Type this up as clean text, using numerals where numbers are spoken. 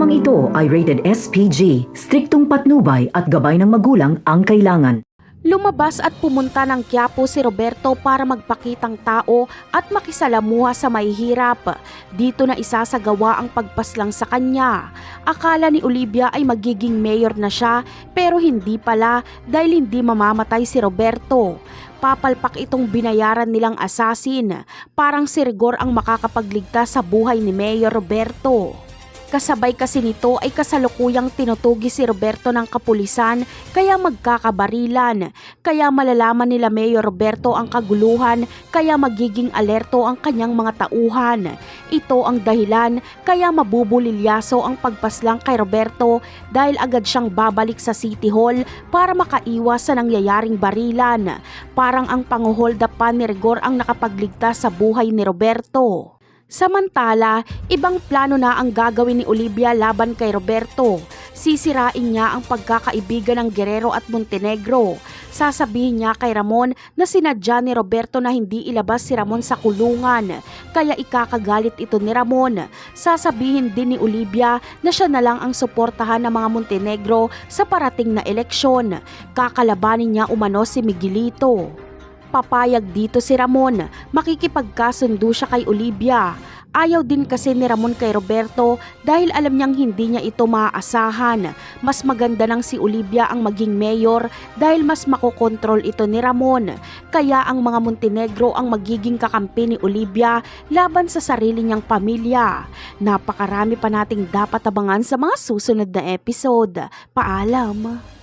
Programang ito ay rated SPG, striktong patnubay at gabay ng magulang ang kailangan. Lumabas at pumunta ng Quiapo si Roberto para magpakitang tao at makisalamuha sa mahihirap. Dito na isasagawa ang pagpaslang sa kanya. Akala ni Olivia ay magiging mayor na siya pero hindi pala dahil hindi mamamatay si Roberto. Papalpak itong binayaran nilang assassin. Parang si Rigor ang makakapagligtas sa buhay ni Mayor Roberto. Kasabay kasi nito ay kasalukuyang tinutugi si Roberto ng kapulisan kaya magkakabarilan. Kaya malalaman nila Mayor Roberto ang kaguluhan kaya magiging alerto ang kanyang mga tauhan. Ito ang dahilan kaya mabubulilyaso ang pagpaslang kay Roberto dahil agad siyang babalik sa City Hall para makaiwas sa nangyayaring barilan. Parang ang panguhold up pa ni Rigor ang nakapagligtas sa buhay ni Roberto. Samantala, ibang plano na ang gagawin ni Olivia laban kay Roberto. Sisirain niya ang pagkakaibigan ng Guerrero at Montenegro. Sasabihin niya kay Ramon na sinadya ni Roberto na hindi ilabas si Ramon sa kulungan. Kaya ikakagalit ito ni Ramon. Sasabihin din ni Olivia na siya na lang ang suportahan ng mga Montenegro sa parating na eleksyon. Kakalabanin niya umano si Miguelito. Papayag dito si Ramon, makikipagkasundo siya kay Olivia. Ayaw din kasi ni Ramon kay Roberto dahil alam niyang hindi niya ito maaasahan. Mas maganda nang si Olivia ang maging mayor dahil mas makokontrol ito ni Ramon. Kaya ang mga Montenegro ang magiging kakampi ni Olivia laban sa sarili niyang pamilya. Napakarami pa nating dapat abangan sa mga susunod na episode. Paalam!